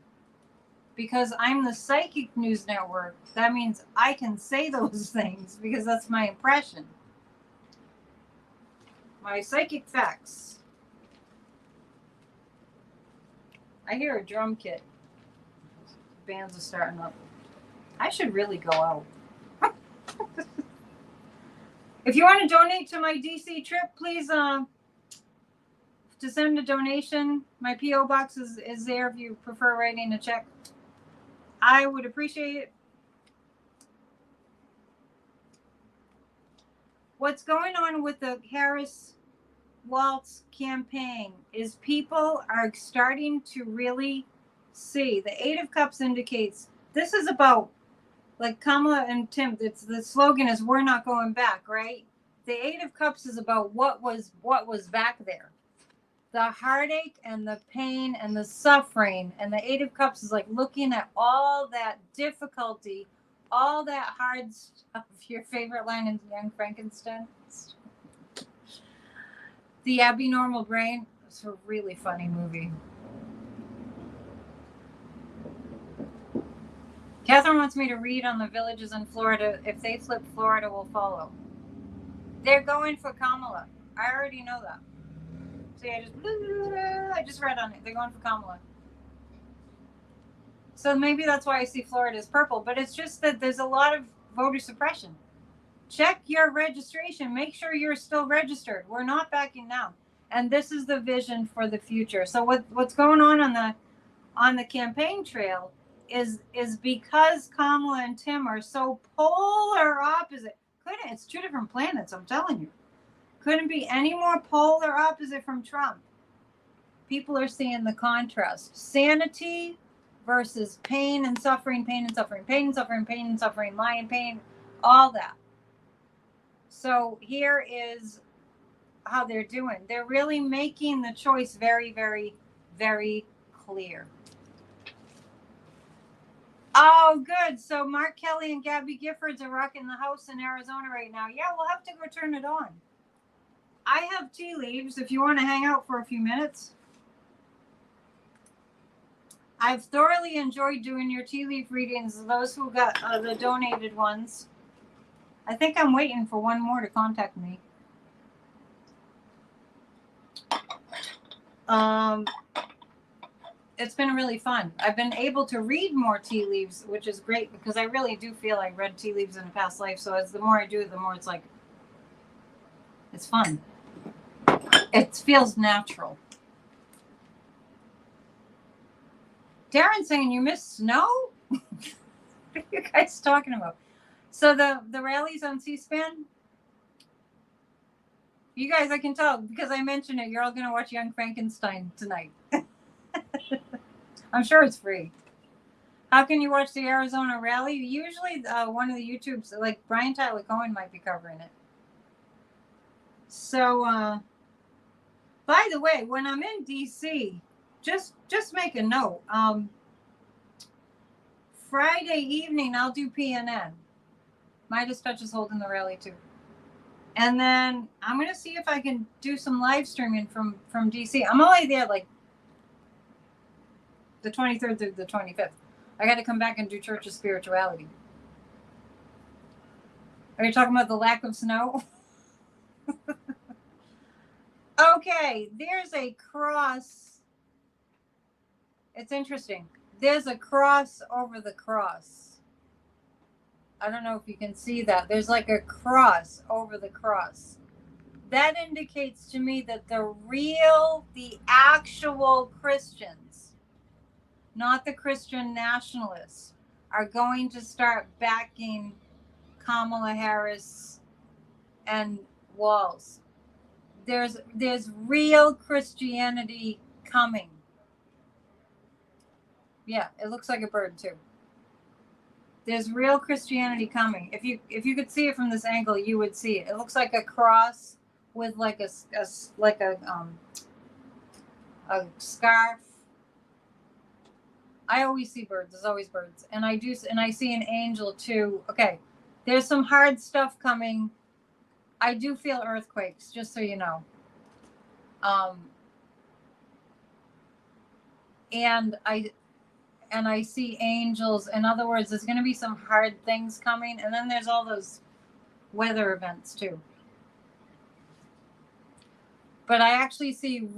Because I'm the Psychic News Network, that means I can say those things because that's my impression. My psychic facts. I hear a drum kit. Bands are starting up. I should really go out. If you want to donate to my DC trip, please to send a donation. My P.O. box is there if you prefer writing a check. I would appreciate it. What's going on with the Harris-Walz campaign is people are starting to really see. The 8 of Cups indicates this is about, like Kamala and Tim, the slogan is we're not going back, right? The 8 of Cups is about what was back there. The heartache and the pain and the suffering. And the 8 of Cups is like looking at all that difficulty, all that hard stuff. Your favorite line in Young Frankenstein? The Abnormal Brain. It's a really funny movie. Catherine wants me to read on the villages in Florida. If they flip, Florida will follow. They're going for Kamala. I already know that. See, I just read on it. They're going for Kamala. So maybe that's why I see Florida as purple. But it's just that there's a lot of voter suppression. Check your registration. Make sure you're still registered. We're not backing down. And this is the vision for the future. So what's going on the campaign trail is because Kamala and Tim are so polar opposite. It's 2 different planets, I'm telling you. Couldn't be any more polar opposite from Trump. People are seeing the contrast. Sanity versus pain and suffering, pain and suffering, pain and suffering, pain and suffering, lying, pain, all that. So here is how they're doing. They're really making the choice very, very, very clear. Oh, good. So Mark Kelly and Gabby Giffords are rocking the house in Arizona right now. Yeah, we'll have to go turn it on. I have tea leaves if you want to hang out for a few minutes. I've thoroughly enjoyed doing your tea leaf readings, those who got the donated ones. I think I'm waiting for one more to contact me. It's been really fun. I've been able to read more tea leaves, which is great because I really do feel I read tea leaves in a past life. So as the more I do it, the more it's like, it's fun. It feels natural. Darren's saying you miss snow? What are you guys talking about? So the rallies on C-SPAN? You guys, I can tell because I mentioned it. You're all going to watch Young Frankenstein tonight. I'm sure it's free. How can you watch the Arizona rally? Usually one of the YouTubes, like Brian Tyler Cohen might be covering it. So, by the way, when I'm in DC, just make a note. Friday evening, I'll do PNN. Midas Touch is holding the rally too. And then I'm going to see if I can do some live streaming from DC. I'm only there like the 23rd through the 25th. I got to come back and do Church of Spirituality. Are you talking about the lack of snow? Okay, there's a cross. It's interesting. There's a cross over the cross. I don't know if you can see that. There's like a cross over the cross. That indicates to me that the actual Christians, not the Christian nationalists, are going to start backing Kamala Harris and Walz. There's real Christianity coming. Yeah, it looks like a bird too. There's real Christianity coming. If you could see it from this angle, you would see it. It looks like a cross with like a scarf. I always see birds. There's always birds, and I see an angel too. Okay, there's some hard stuff coming. I do feel earthquakes, just so you know. And I see angels. In other words, there's going to be some hard things coming, and then there's all those weather events too. But I actually see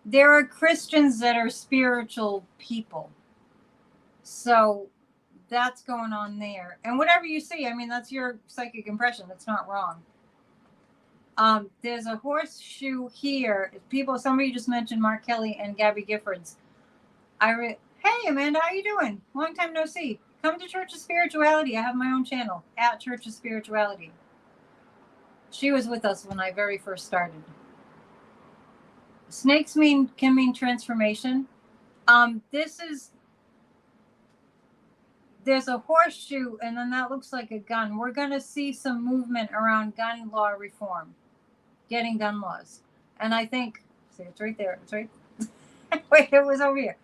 there are Christians that are spiritual people. So that's going on there. And whatever you see, I mean, that's your psychic impression. It's not wrong. There's a horseshoe here. Somebody just mentioned Mark Kelly and Gabby Giffords. Hey, Amanda, how you doing? Long time no see. Come to Church of Spirituality. I have my own channel, at Church of Spirituality. She was with us when I very first started. Snakes can mean transformation. There's a horseshoe, and then that looks like a gun. We're going to see some movement around gun law reform, getting gun laws. And I think, see, it's right there. It's right. Wait, it was over here.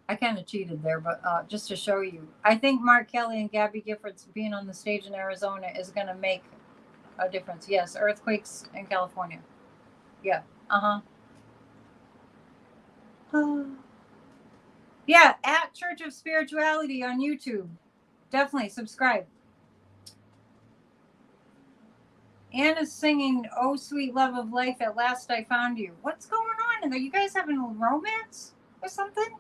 I kind of cheated there, but just to show you, I think Mark Kelly and Gabby Giffords being on the stage in Arizona is going to make a difference. Yes, earthquakes in California. Yeah. Yeah, at Church of Spirituality on YouTube. Definitely subscribe. Anna's singing "Oh Sweet Love of Life, At Last I Found You." What's going on? Are you guys having a romance or something?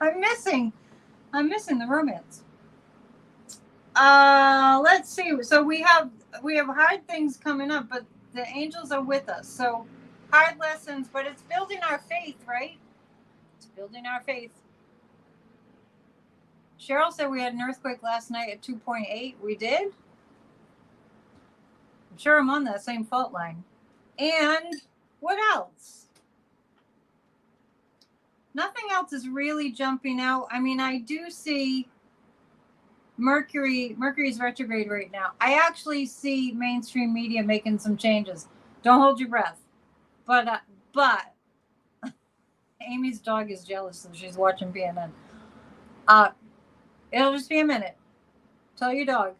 I'm missing the romance. Let's see. So we have hard things coming up, but the angels are with us. So hard lessons, but it's building our faith, right? It's building our faith. Cheryl said we had an earthquake last night at 2.8. We did? I'm sure I'm on that same fault line. And what else? Nothing else is really jumping out. I mean, I do see Mercury's retrograde right now. I actually see mainstream media making some changes. Don't hold your breath. But Amy's dog is jealous, so she's watching PNN. It'll just be a minute. Tell your dog.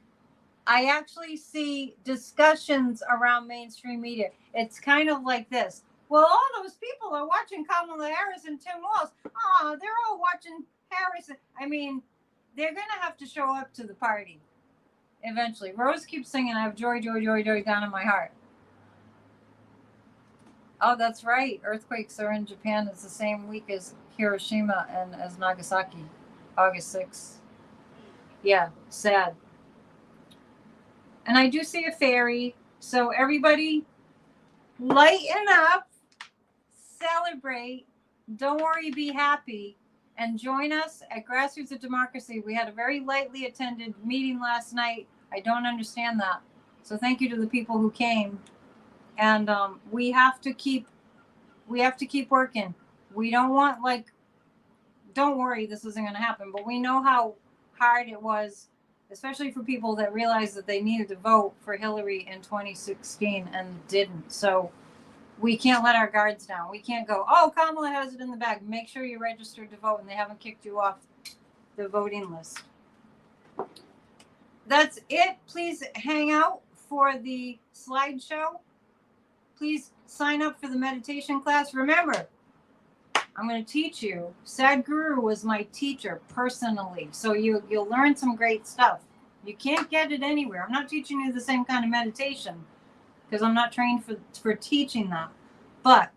I actually see discussions around mainstream media. It's kind of like this. Well, all those people are watching Kamala Harris and Tim Walz. They're all watching Harris. I mean, they're going to have to show up to the party eventually. Rose keeps singing, I have joy, joy, joy, joy down in my heart. Oh, that's right. Earthquakes are in Japan. It's the same week as Hiroshima and as Nagasaki, August 6th. Yeah, sad. And I do see a fairy. So everybody, lighten up, celebrate, don't worry, be happy, and join us at Grassroots of Democracy. We had a very lightly attended meeting last night. I don't understand that. So thank you to the people who came. And we have to keep working. We don't want, like, don't worry, this isn't going to happen. But we know how hard it was, especially for people that realized that they needed to vote for Hillary in 2016 and didn't. So we can't let our guards down. We can't go, oh, Kamala has it in the bag. Make sure you're registered to vote and they haven't kicked you off the voting list. That's it. Please hang out for the slideshow. Please sign up for the meditation class. Remember, I'm going to teach you. Sadhguru was my teacher personally. So you'll learn some great stuff. You can't get it anywhere. I'm not teaching you the same kind of meditation because I'm not trained for teaching that. But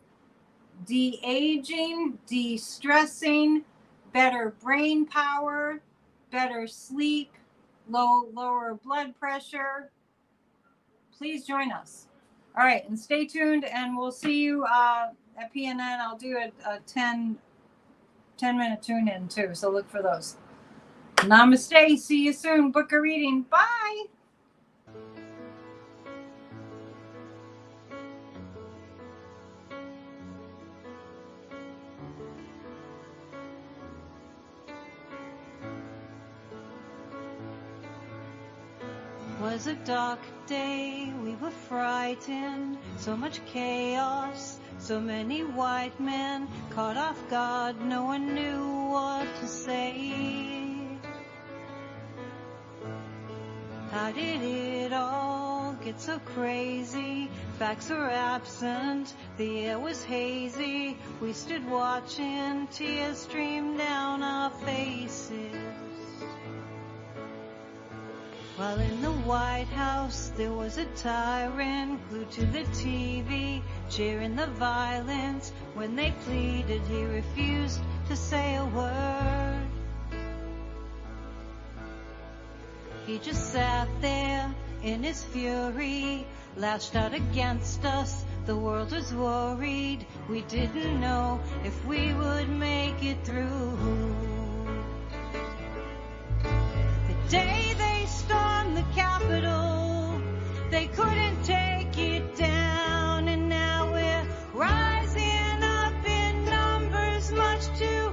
de-aging, de-stressing, better brain power, better sleep, lower blood pressure. Please join us. All right, and stay tuned, and we'll see you at PNN. I'll do a 10-minute tune-in, too, so look for those. Namaste. See you soon. Book a reading. Bye. Was a dark day, we were frightened, so much chaos, so many white men, caught off guard, no one knew what to say. How did it all get so crazy? Facts were absent, the air was hazy, we stood watching, tears streamed down our faces. While in the White House there was a tyrant glued to the TV, cheering the violence. When they pleaded, he refused to say a word. He just sat there in his fury, lashed out against us. The world was worried. We didn't know if we would make it through. The day they stormed the Capitol, they couldn't take it down, and now we're rising up in numbers much too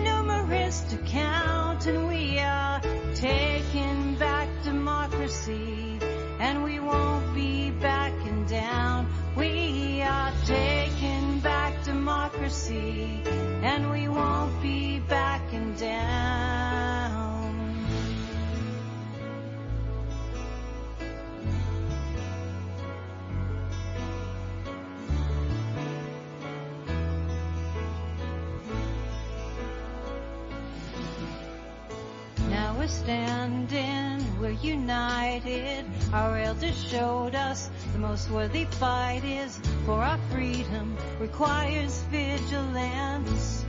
numerous to count, and we are taking back democracy, and we won't be backing down. We are taking back democracy, and we won't be backing down. Now we're standing, we're united. Our elders showed us the most worthy fight is for our freedom, requires vigilance.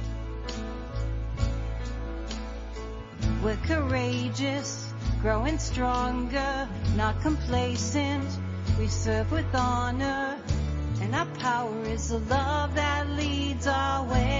We're courageous, growing stronger, not complacent. We serve with honor, and our power is the love that leads our way.